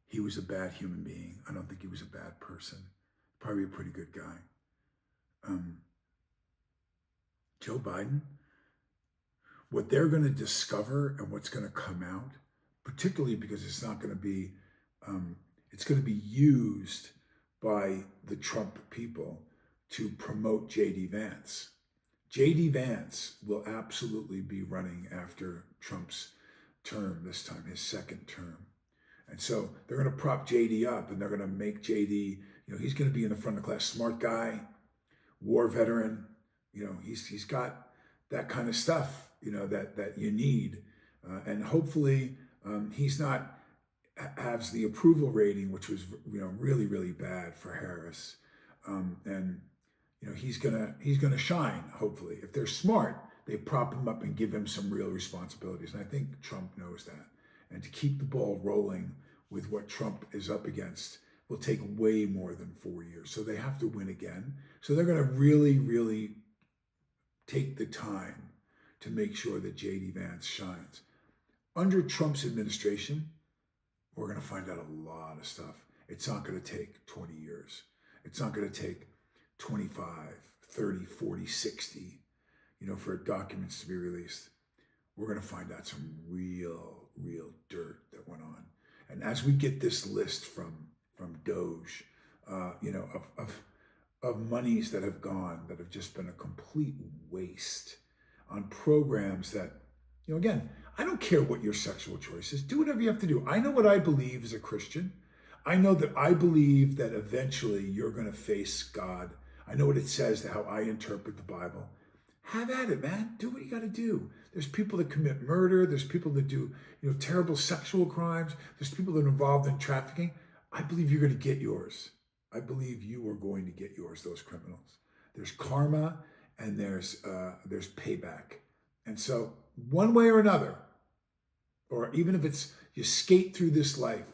he was a bad human being. I don't think he was a bad person. Probably a pretty good guy. Joe Biden, what they're going to discover and what's going to come out, particularly because it's not going to be, it's going to be used by the Trump people to promote J.D. Vance. J.D. Vance will absolutely be running after Trump's term this time, his 2nd term. And so they're going to prop J.D. up, and they're going to make J.D., he's going to be in the front of the class, smart guy, war veteran, he's got that kind of stuff, that you need. And hopefully he's not has the approval rating, which was, really, really bad for Harris. And he's gonna shine, hopefully. If they're smart, they prop him up and give him some real responsibilities. And I think Trump knows that. And to keep the ball rolling with what Trump is up against will take way more than 4 years. So they have to win again. So they're going to really, really take the time to make sure that J.D. Vance shines. Under Trump's administration, we're going to find out a lot of stuff. It's not going to take 20 years. It's not going to take 25, 30, 40, 60, for documents to be released. We're going to find out some real dirt that went on. And as we get this list from Doge, of monies that have gone, that have just been a complete waste on programs that, again, I don't care what your sexual choice is. Do whatever you have to do. I know what I believe as a Christian. I know that I believe that eventually you're going to face God. I know what it says to how I interpret the Bible. Have at it, man. Do what you got to do. There's people that commit murder. There's people that do, terrible sexual crimes. There's people that are involved in trafficking. I believe you're going to get yours. I believe you are going to get yours, those criminals. There's karma and there's payback. And so one way or another, or even if it's you skate through this life,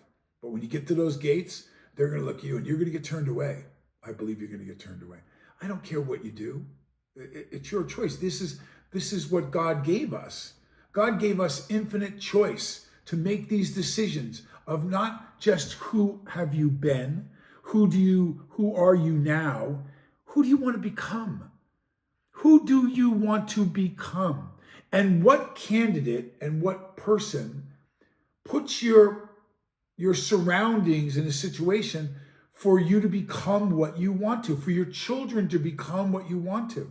but when you get to those gates, they're going to look at you and you're going to get turned away. I believe you're going to get turned away. I don't care what you do. It's your choice. This is what God gave us. God gave us infinite choice to make these decisions of not just who have you been, who are you now, who do you want to become? Who do you want to become? And what candidate and what person puts your surroundings in a situation for you to become what you want to, for your children to become what you want to.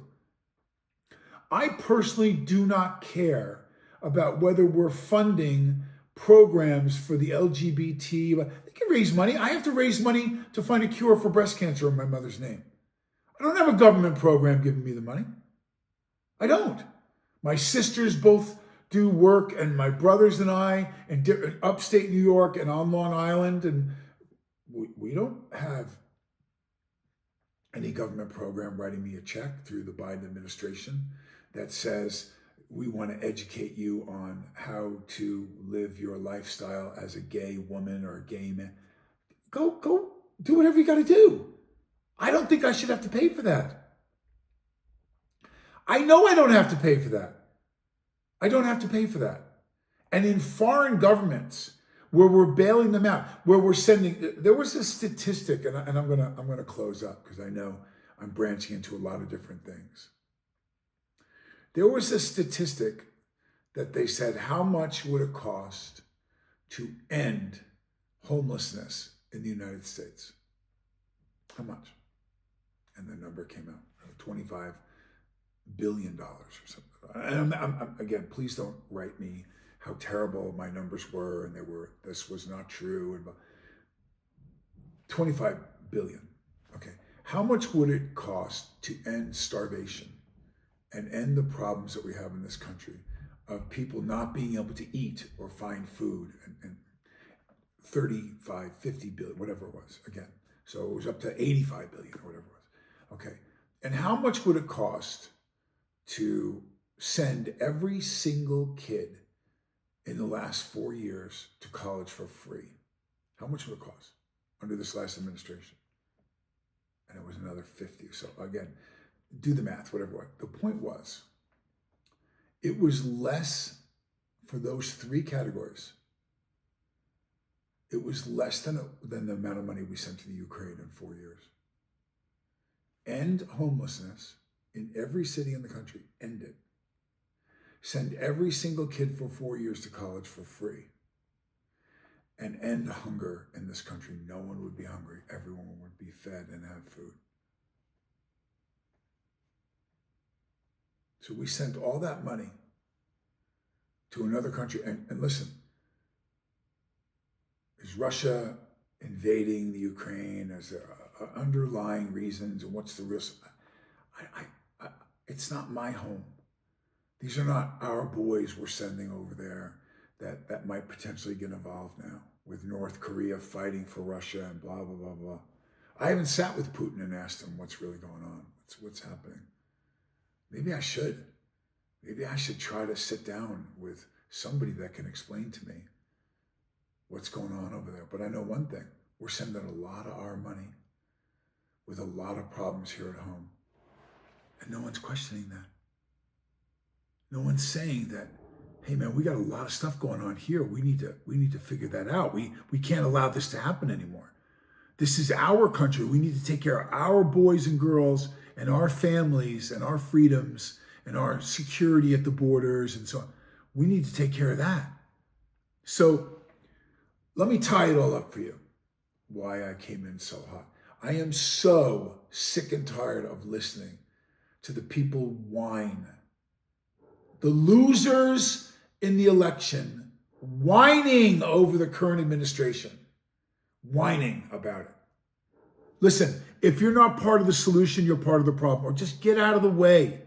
I personally do not care about whether we're funding programs for the LGBT. They can raise money. I have to raise money to find a cure for breast cancer in my mother's name. I don't have a government program giving me the money. I don't. My sisters both do work, and my brothers and I in upstate New York and on Long Island, and we don't have any government program writing me a check through the Biden administration that says we want to educate you on how to live your lifestyle as a gay woman or a gay man. Go do whatever you got to do. I don't think I should have to pay for that. I know I don't have to pay for that. I don't have to pay for that. And in foreign governments where we're bailing them out, where we're sending, there was a statistic, and I'm gonna close up because I know I'm branching into a lot of different things. There was a statistic that they said, how much would it cost to end homelessness in the United States? How much? And the number came out, $25 billion or something. And again, please don't write me how terrible my numbers were and this was not true. And 25 billion. Okay. How much would it cost to end starvation and end the problems that we have in this country of people not being able to eat or find food, and 35, 50 billion, whatever it was, again. So it was up to 85 billion or whatever it was. Okay. And how much would it cost to send every single kid in the last 4 years to college for free? How much would it cost under this last administration? And it was another 50. So again, do the math, whatever it was. The point was, it was less for those three categories. It was less than the amount of money we sent to the Ukraine in 4 years. End homelessness in every city in the country. End it. Send every single kid for 4 years to college for free. And end hunger in this country. No one would be hungry. Everyone would be fed and have food. So we sent all that money to another country. And listen, is Russia invading the Ukraine? Is there underlying reasons? And what's the risk? It's not my home. These are not our boys we're sending over there that might potentially get involved now with North Korea fighting for Russia and blah, blah, blah, blah. I haven't sat with Putin and asked him what's really going on. What's happening. Maybe I should. Maybe I should try to sit down with somebody that can explain to me what's going on over there. But I know one thing. We're sending a lot of our money with a lot of problems here at home. And no one's questioning that. No one's saying that, hey man, we got a lot of stuff going on here. We need to figure that out. We can't allow this to happen anymore. This is our country. We need to take care of our boys and girls and our families and our freedoms and our security at the borders and so on. We need to take care of that. So let me tie it all up for you, why I came in so hot. I am so sick and tired of listening to the people whine. The losers in the election whining over the current administration, whining about it. Listen, if you're not part of the solution, you're part of the problem, or just get out of the way.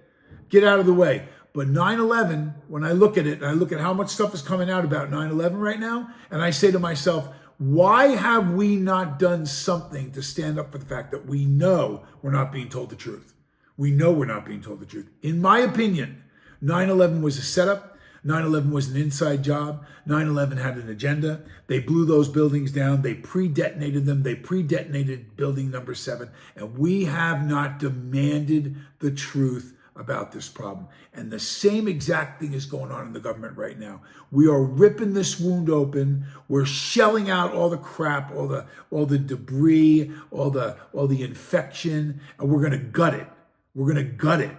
Get out of the way. But 9/11, when I look at it, and I look at how much stuff is coming out about 9/11 right now, and I say to myself, why have we not done something to stand up for the fact that we know we're not being told the truth? We know we're not being told the truth. In my opinion, 9/11 was a setup. 9/11 was an inside job. 9/11 had an agenda. They blew those buildings down. They pre-detonated them. They pre-detonated building number 7. And we have not demanded the truth about this problem. And the same exact thing is going on in the government right now. We are ripping this wound open. We're shelling out all the crap, all the debris, all the infection, and we're gonna gut it. We're gonna gut it.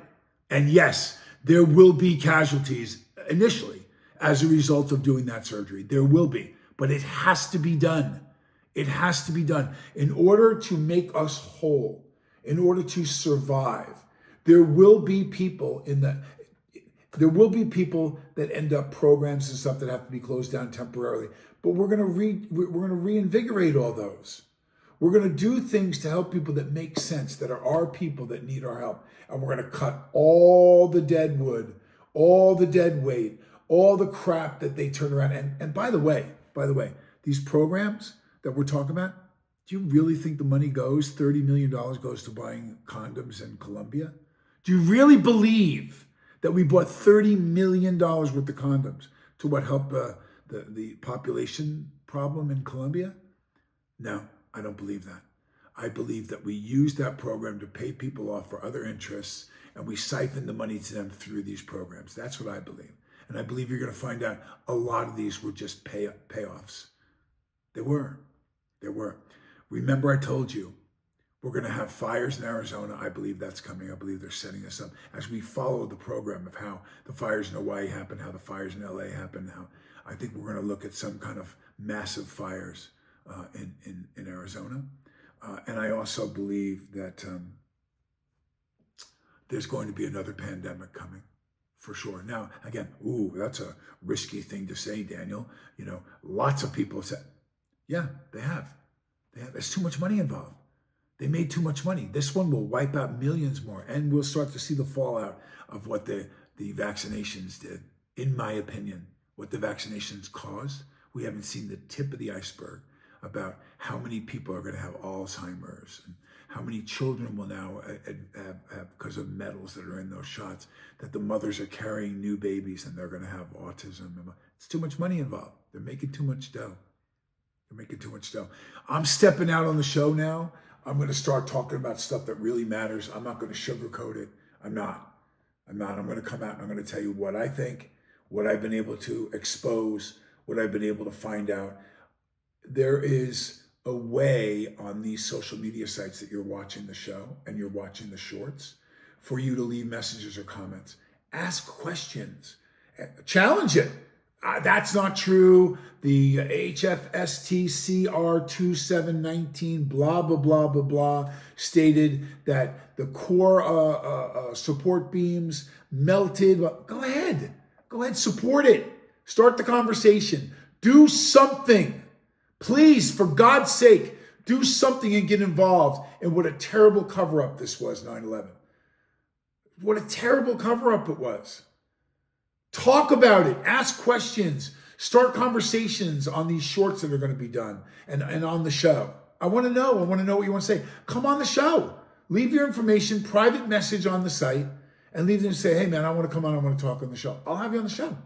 And yes, there will be casualties initially as a result of doing that surgery. There will be, but it has to be done. It has to be done in order to make us whole, in order to survive. There will be people that end up programs and stuff that have to be closed down temporarily. But we're gonna reinvigorate all those. We're gonna do things to help people that make sense, that are our people that need our help. And we're gonna cut all the dead wood, all the dead weight, all the crap that they turn around. And by the way, these programs that we're talking about, do you really think the money goes, $30 million goes to buying condoms in Colombia? Do you really believe that we bought $30 million worth of condoms to help the population problem in Colombia? No, I don't believe that. I believe that we used that program to pay people off for other interests, and we siphoned the money to them through these programs. That's what I believe. And I believe you're going to find out a lot of these were just payoffs. They were. Remember I told you, we're going to have fires in Arizona. I believe that's coming. I believe they're setting us up as we follow the program of how the fires in Hawaii happened, how the fires in LA happened. How I think we're going to look at some kind of massive fires in Arizona. And I also believe that there's going to be another pandemic coming, for sure. Now, again, that's a risky thing to say, Daniel. You know, lots of people have said, yeah, they have. There's too much money involved. They made too much money. This one will wipe out millions more, and we'll start to see the fallout of what the vaccinations did. In my opinion, what the vaccinations caused, we haven't seen the tip of the iceberg about how many people are going to have Alzheimer's and how many children will now have, because of metals that are in those shots, that the mothers are carrying new babies and they're going to have autism. It's too much money involved. They're making too much dough. I'm stepping out on the show now. I'm going to start talking about stuff that really matters. I'm not going to sugarcoat it. I'm not. I'm going to come out and I'm going to tell you what I think, what I've been able to expose, what I've been able to find out. There is a way on these social media sites that you're watching the show and you're watching the shorts for you to leave messages or comments. Ask questions. Challenge it. That's not true. The HFSTCR2719 blah, blah, blah, blah, blah stated that the core support beams melted. Go ahead, support it. Start the conversation. Do something. Please, for God's sake, do something and get involved in what a terrible cover-up this was, 9/11. What a terrible cover-up it was. Talk about it. Ask questions. Start conversations on these shorts that are going to be done and on the show. I want to know what you want to say. Come on the show. Leave your information, private message on the site, and leave them and say, hey, man, I want to come on. I want to talk on the show. I'll have you on the show.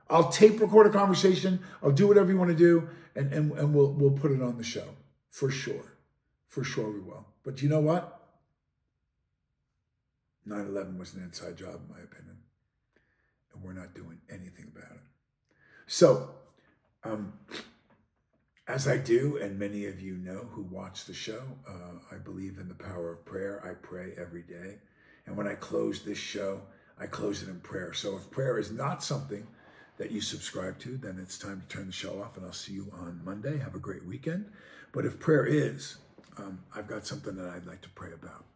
I'll tape record a conversation. I'll do whatever you want to do, and we'll put it on the show. For sure. For sure we will. But you know what? 9/11 was an inside job, in my opinion. And we're not doing anything about it. So, as I do, and many of you know who watch the show, I believe in the power of prayer. I pray every day. And when I close this show, I close it in prayer. So if prayer is not something that you subscribe to, then it's time to turn the show off, and I'll see you on Monday. Have a great weekend. But if prayer is, I've got something that I'd like to pray about.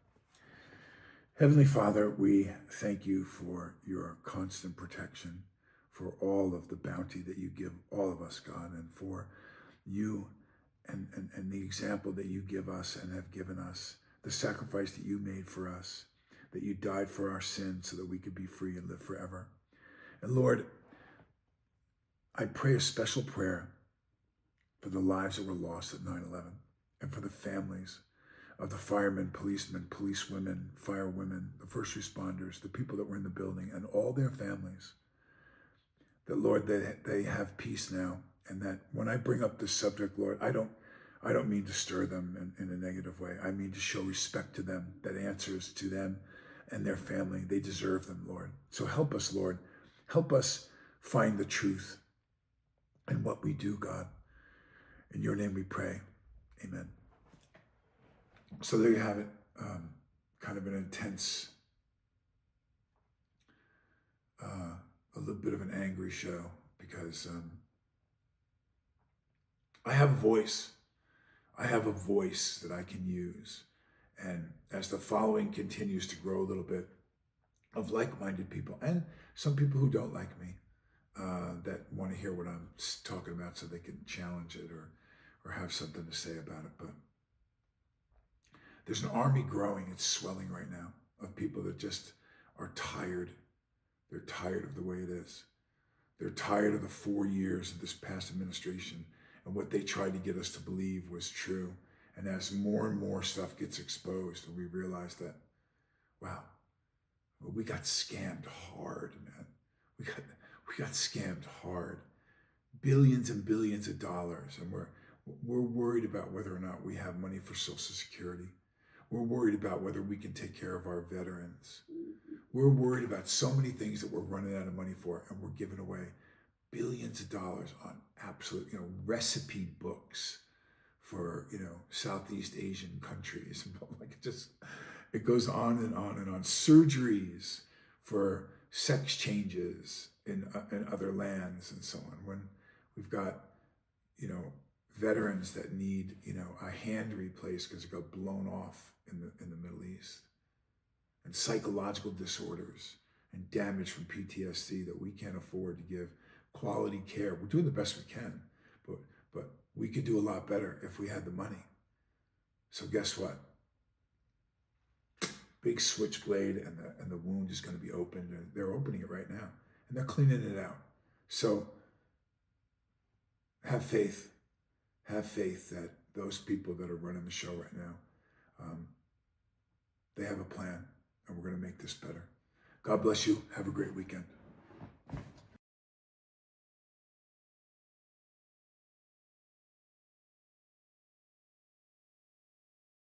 Heavenly Father, we thank you for your constant protection, for all of the bounty that you give all of us, God, and for you and the example that you give us and have given us, the sacrifice that you made for us, that you died for our sins so that we could be free and live forever. And Lord, I pray a special prayer for the lives that were lost at 9/11 and for the families of the firemen, policemen, policewomen, firewomen, the first responders, the people that were in the building, and all their families. That, Lord, they have peace now, and that when I bring up this subject, Lord, I don't mean to stir them in a negative way. I mean to show respect to them that answers to them and their family. They deserve them, Lord. So help us, Lord. Help us find the truth in what we do, God. In your name we pray. Amen. So there you have it. Kind of an intense, a little bit of an angry show because I have a voice. I have a voice that I can use. And as the following continues to grow a little bit of like-minded people and some people who don't like me, that want to hear what I'm talking about so they can challenge it or have something to say about it. But there's an army growing, it's swelling right now, of people that just are tired. They're tired of the way it is. They're tired of the 4 years of this past administration and what they tried to get us to believe was true. And as more and more stuff gets exposed, and we realize that, wow, we got scammed hard, man. We got scammed hard. Billions and billions of dollars. And we're worried about whether or not we have money for Social Security. We're worried about whether we can take care of our veterans. We're worried about so many things that we're running out of money for, and we're giving away billions of dollars on absolute, recipe books for, Southeast Asian countries. Like it goes on and on and on. Surgeries for sex changes in other lands and so on. When we've got, veterans that need, a hand replaced because it got blown off in the Middle East, and psychological disorders and damage from PTSD that we can't afford to give quality care. We're doing the best we can, but we could do a lot better if we had the money. So guess what? Big switchblade and the wound is going to be opened, and they're opening it right now, and they're cleaning it out. So have faith. Have faith that those people that are running the show right now, they have a plan, and we're going to make this better. God bless you. Have a great weekend.